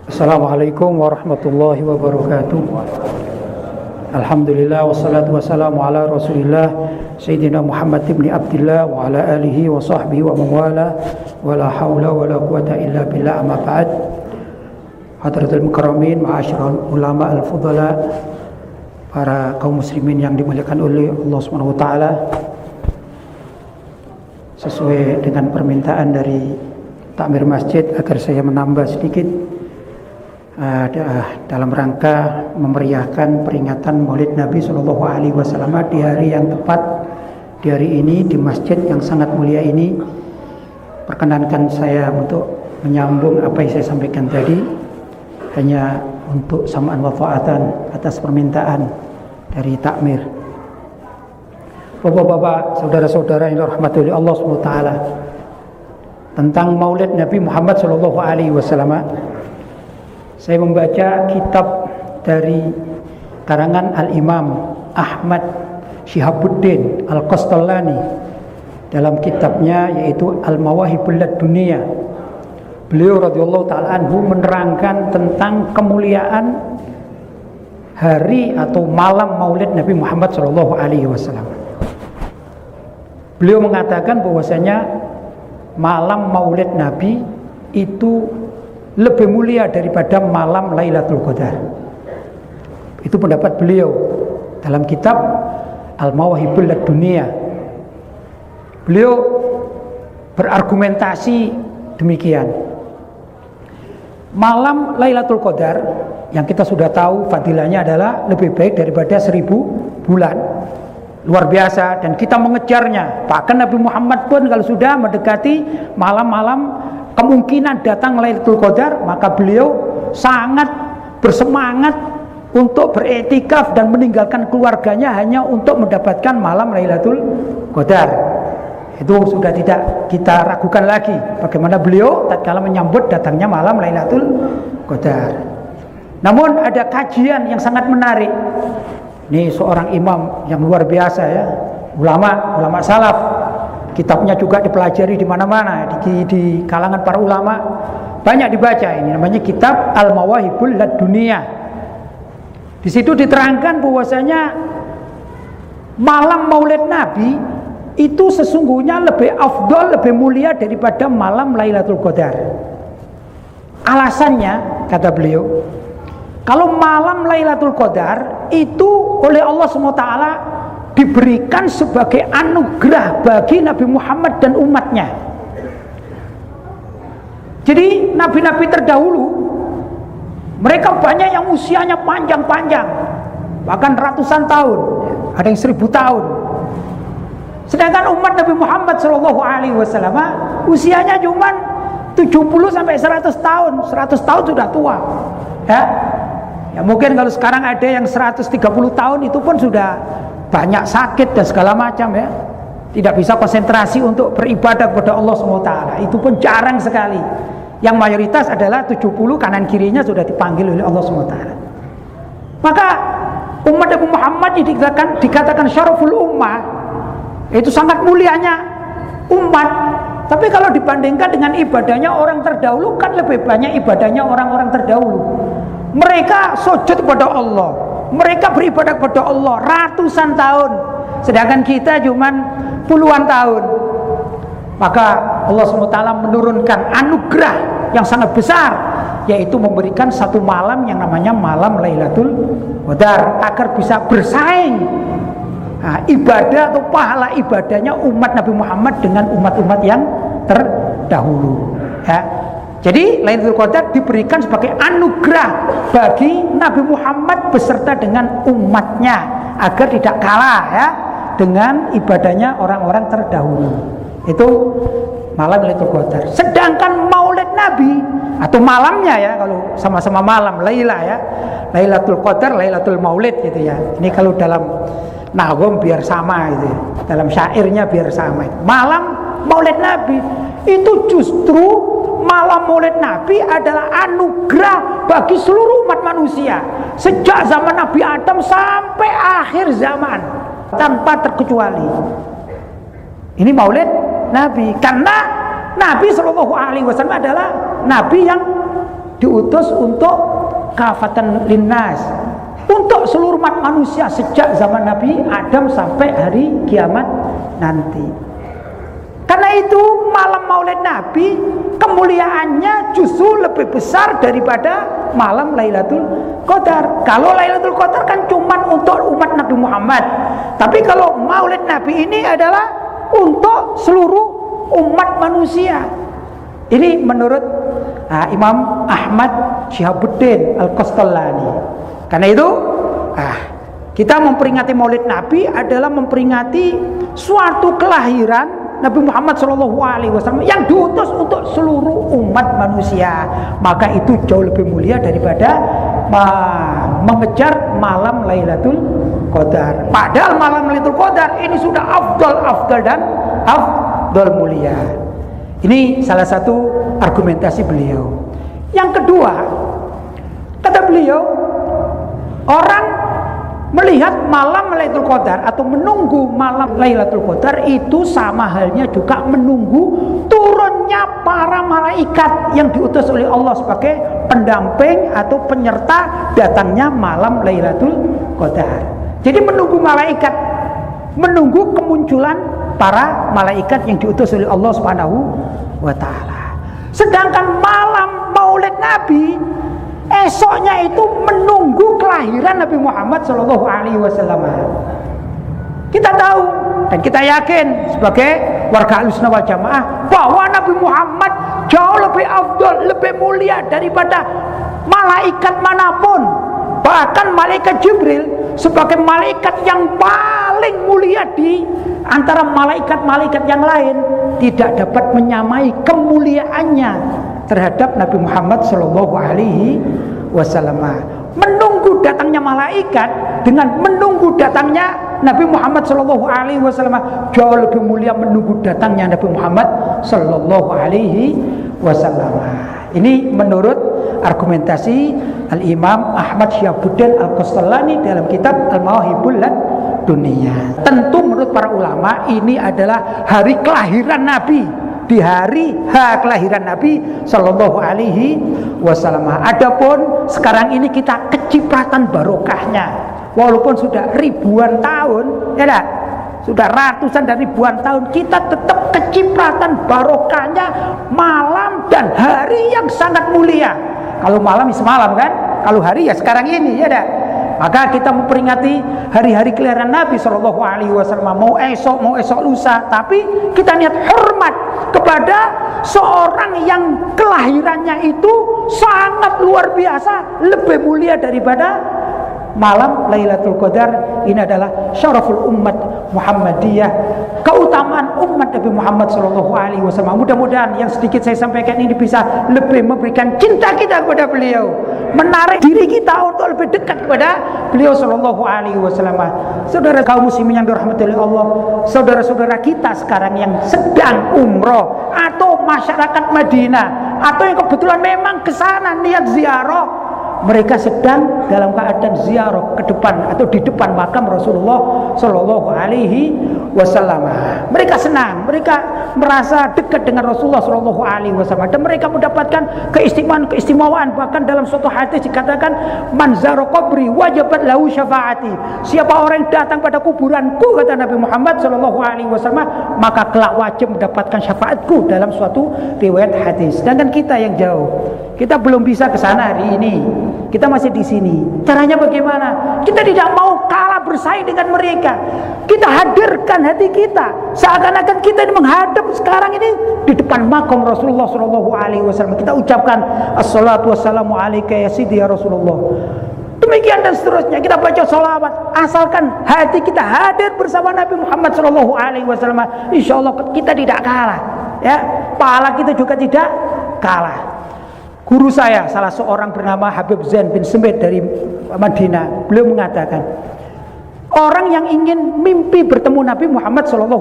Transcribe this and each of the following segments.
Assalamualaikum warahmatullahi wabarakatuh. Alhamdulillah wassalatu wassalamu ala Rasulillah Sayyidina Muhammad ibn Abdillah wa ala alihi wa sahbihi wa mawala wa la hawla wa la quwata illa billah, amma ba'd. Hadratul mukarramin, ma'asyiral ulama al-fudhala, para kaum muslimin yang dimuliakan oleh Allah Subhanahu wa taala. Sesuai dengan permintaan dari takmir masjid agar saya menambah sedikit dalam rangka memeriahkan peringatan Maulid Nabi Shallallahu Alaihi Wasallam di hari yang tepat, di hari ini di masjid yang sangat mulia ini. Perkenankan saya untuk menyambung apa yang saya sampaikan tadi, hanya untuk sama'an wa ta'atan atas permintaan dari takmir. Bapak-bapak, saudara-saudara yang dirahmati oleh Allah SWT, tentang Maulid Nabi Muhammad Shallallahu Alaihi Wasallam, saya membaca kitab dari karangan Al-Imam Ahmad Syihabuddin Al-Qastallani dalam kitabnya yaitu Al-Mawahibul Laduniyah. Beliau radhiyallahu ta'ala anhu menerangkan tentang kemuliaan hari atau malam Maulid Nabi Muhammad Shallallahu Alaihi Wasallam. Beliau mengatakan bahwasanya malam Maulid Nabi itu lebih mulia daripada malam Lailatul Qadar. Itu pendapat beliau dalam kitab Al-Mawahibul Laduniyah. Beliau berargumentasi demikian. Malam Lailatul Qadar yang kita sudah tahu fadilahnya adalah lebih baik daripada 1000 bulan. Luar biasa, dan kita mengejarnya. Bahkan Nabi Muhammad pun kalau sudah mendekati malam-malam kemungkinan datang Lailatul Qadar, maka beliau sangat bersemangat untuk beriktikaf dan meninggalkan keluarganya hanya untuk mendapatkan malam Lailatul Qadar. Itu sudah tidak kita ragukan lagi bagaimana beliau tatkala menyambut datangnya malam Lailatul Qadar. Namun ada kajian yang sangat menarik. Ini seorang imam yang luar biasa ya, ulama salaf. Kitabnya juga dipelajari di mana-mana, di kalangan para ulama banyak dibaca. Ini namanya kitab Al-Mawahibul Laduniyah. Di situ diterangkan bahwasanya malam Maulid Nabi itu sesungguhnya lebih afdol, lebih mulia daripada malam Lailatul Qadar. Alasannya, kata beliau, kalau malam Lailatul Qadar itu oleh Allah SWT diberikan sebagai anugerah bagi Nabi Muhammad dan umatnya. Jadi nabi-nabi terdahulu mereka banyak yang usianya panjang-panjang, bahkan ratusan tahun, ada yang 1000 tahun. Sedangkan umat Nabi Muhammad SAW usianya cuma 70 sampai 100 tahun. 100 tahun sudah tua. Ya mungkin kalau sekarang ada yang 130 tahun itu pun sudah banyak sakit dan segala macam ya. Tidak bisa konsentrasi untuk beribadah kepada Allah SWT. Itu pun jarang sekali. Yang mayoritas adalah 70, kanan kirinya sudah dipanggil oleh Allah SWT. Maka umat Nabi Muhammad dikatakan syaraful ummah, itu sangat mulianya umat. Tapi kalau dibandingkan dengan ibadahnya orang terdahulu, kan lebih banyak ibadahnya orang-orang terdahulu. Mereka sujud kepada Allah, mereka beribadah kepada Allah ratusan tahun, sedangkan kita cuma puluhan tahun. Maka Allah SWT menurunkan anugerah yang sangat besar, yaitu memberikan satu malam yang namanya malam Lailatul Qadar, agar bisa bersaing ibadah atau pahala ibadahnya umat Nabi Muhammad dengan umat-umat yang terdahulu ya. Jadi Lailatul Qadar diberikan sebagai anugerah bagi Nabi Muhammad beserta dengan umatnya agar tidak kalah ya dengan ibadahnya orang-orang terdahulu. Itu malam Lailatul Qadar. Sedangkan Maulid Nabi atau malamnya ya, kalau sama-sama malam Laila ya, Lailatul Qadar, Lailatul Maulid gitu ya. Ini kalau dalam nahum biar sama gitu ya. Dalam syairnya biar sama. Malam Maulid Nabi itu justru malam Maulid Nabi adalah anugerah bagi seluruh umat manusia sejak zaman Nabi Adam sampai akhir zaman tanpa terkecuali. Ini Maulid Nabi karena Nabi SAW adalah Nabi yang diutus untuk kafatan linnas, untuk seluruh umat manusia sejak zaman Nabi Adam sampai hari kiamat nanti. Karena itu malam Maulid Nabi kemuliaannya justru lebih besar daripada malam Lailatul Qadar. Kalau Lailatul Qadar kan cuma untuk umat Nabi Muhammad, tapi kalau Maulid Nabi ini adalah untuk seluruh umat manusia. Ini menurut Imam Ahmad Syihabuddin Al-Qastallani. Karena itu kita memperingati Maulid Nabi adalah memperingati suatu kelahiran Nabi Muhammad SAW yang diutus untuk seluruh umat manusia. Maka itu jauh lebih mulia daripada mengejar malam Lailatul Qadar. Padahal malam Lailatul Qadar ini sudah afdal dan afdal mulia. Ini salah satu argumentasi beliau. Yang kedua, kata beliau, orang melihat malam Lailatul Qadar atau menunggu malam Lailatul Qadar itu sama halnya juga menunggu turunnya para malaikat yang diutus oleh Allah sebagai pendamping atau penyerta datangnya malam Lailatul Qadar. Jadi menunggu malaikat, menunggu kemunculan para malaikat yang diutus oleh Allah Subhanahu wa taala. Sedangkan malam Maulid Nabi esoknya itu menunggu kelahiran Nabi Muhammad SAW. Kita tahu dan kita yakin sebagai warga Ahlussunnah wal Jamaah bahwa Nabi Muhammad jauh lebih afdal, lebih mulia daripada malaikat manapun. Bahkan malaikat Jibril sebagai malaikat yang paling mulia di antara malaikat-malaikat yang lain tidak dapat menyamai kemuliaannya terhadap Nabi Muhammad SAW. Menunggu datangnya malaikat dengan menunggu datangnya Nabi Muhammad SAW jauh lebih mulia menunggu datangnya Nabi Muhammad SAW. Ini menurut argumentasi Al-Imam Ahmad Syihabuddin Al-Qastallani dalam kitab Al-Mawahibul Dunia. Tentu menurut para ulama ini adalah hari kelahiran Nabi. Di hari kelahiran Nabi Sallallahu Alaihi Wasallam. Adapun sekarang ini kita kecipratan barokahnya, walaupun sudah ribuan tahun, ya dah, sudah ratusan dan ribuan tahun, kita tetap kecipratan barokahnya malam dan hari yang sangat mulia. Kalau malam semalam kan, kalau hari ya sekarang ini, ya dah. Maka kita memperingati hari-hari kelahiran Nabi Sallallahu Alaihi Wasallam, mau esok lusa, tapi kita niat hormat kepada seorang yang kelahirannya itu sangat luar biasa, lebih mulia daripada malam Lailatul Qadar. Ini adalah syaraful umat Muhammadiyah, keutamaan umat Nabi Muhammad SAW. Mudah-mudahan yang sedikit saya sampaikan ini bisa lebih memberikan cinta kita kepada beliau, menarik diri kita untuk lebih dekat kepada beliau SAW. Saudara kaum muslimin yang dirahmati oleh Allah, saudara-saudara kita sekarang yang sedang umroh atau masyarakat Madinah atau yang kebetulan memang ke sana niat ziarah, mereka sedang dalam keadaan ziarah ke depan atau di depan makam Rasulullah Sallallahu Alaihi Wasallam. Mereka senang, mereka merasa dekat dengan Rasulullah Sallallahu Alaihi Wasallam dan mereka mendapatkan keistimewaan. Bahkan dalam suatu hadis dikatakan, man zara qabri wajabat lahu syafaati. Siapa orang yang datang pada kuburanku, kata Nabi Muhammad Sallallahu Alaihi Wasallam, maka kelak wajib mendapatkan syafaatku, dalam suatu riwayat hadis. Sedangkan kita yang jauh, kita belum bisa ke sana hari ini. Kita masih di sini. Caranya bagaimana? Kita tidak mau kalah bersaing dengan mereka. Kita hadirkan hati kita, seakan-akan kita ini menghadap sekarang ini di depan makam Rasulullah SAW. Kita ucapkan assalatu wassalamu alaika ya sidi ya Rasulullah. Demikian dan seterusnya. Kita baca sholawat, asalkan hati kita hadir bersama Nabi Muhammad SAW. Insya Allah kita tidak kalah. Ya, pahala kita juga tidak kalah. Guru saya, salah seorang bernama Habib Zain bin Sembet dari Madinah, beliau mengatakan, orang yang ingin mimpi bertemu Nabi Muhammad SAW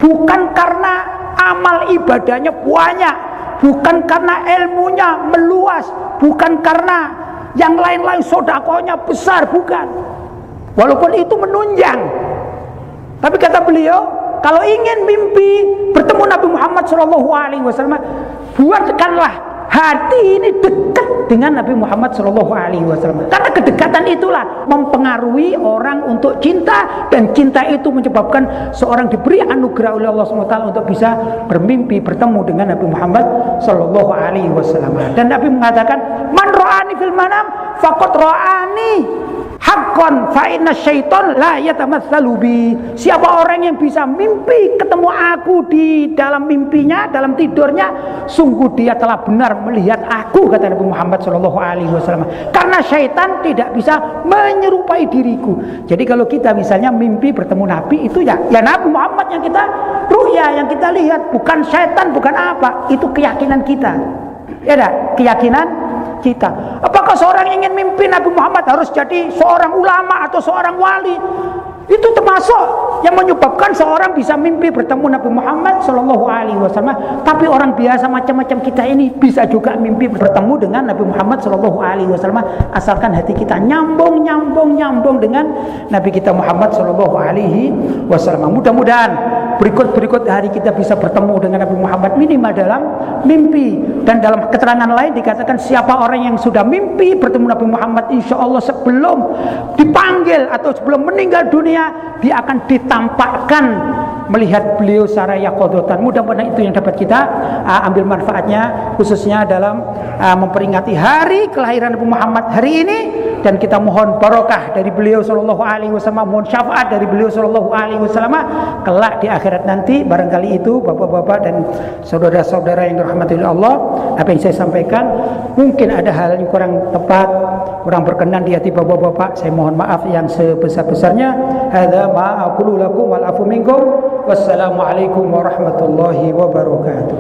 bukan karena amal ibadahnya banyak, bukan karena ilmunya meluas, bukan karena yang lain-lain sodakohnya besar, bukan. Walaupun itu menunjang, tapi kata beliau, kalau ingin mimpi bertemu Nabi Muhammad SAW, buatkanlah hati ini dekat dengan Nabi Muhammad SAW. Karena kedekatan itulah mempengaruhi orang untuk cinta, dan cinta itu menyebabkan seorang diberi anugerah oleh Allah SWT untuk bisa bermimpi bertemu dengan Nabi Muhammad SAW. Dan Nabi mengatakan, man ra'ani fil manam faqad ra'ani haqqan fa inna syaiton la yatamatsalu bi. Siapa orang yang bisa mimpi ketemu aku di dalam mimpinya, dalam tidurnya, sungguh dia telah benar melihat aku, kata Nabi Muhammad SAW. Karena syaitan tidak bisa menyerupai diriku. Jadi kalau kita misalnya mimpi bertemu Nabi, itu ya Nabi Muhammad yang kita ru'ya, yang kita lihat, bukan syaitan, bukan apa. Itu keyakinan kita. Ya dah, keyakinan kita. Apakah seorang yang ingin mimpi Nabi Muhammad harus jadi seorang ulama atau seorang wali? Itu termasuk yang menyebabkan seorang bisa mimpi bertemu Nabi Muhammad SAW. Tapi orang biasa macam-macam kita ini bisa juga mimpi bertemu dengan Nabi Muhammad SAW, asalkan hati kita nyambung dengan Nabi kita Muhammad SAW. Mudah-mudahan berikut hari kita bisa bertemu dengan Nabi Muhammad minimal dalam mimpi. Dan dalam keterangan lain dikatakan, siapa orang yang sudah mimpi bertemu Nabi Muhammad, insya Allah sebelum dipanggil atau sebelum meninggal dunia, dia akan ditampakkan melihat beliau secara yaqadhatan. Mudah-mudahan itu yang dapat kita ambil manfaatnya, khususnya dalam memperingati hari kelahiran Nabi Muhammad hari ini. Dan kita mohon barokah dari beliau SAW, mohon syafaat dari beliau SAW kelak di akhirat nanti. Barangkali itu bapak-bapak dan saudara-saudara yang dirahmati oleh Allah, apa yang saya sampaikan mungkin ada hal yang kurang tepat, kurang berkenan di hati bapak-bapak, saya mohon maaf yang sebesar-besarnya. Hadza ma aqulu lakum wal afu minkum. Wassalamualaikum warahmatullahi wabarakatuh.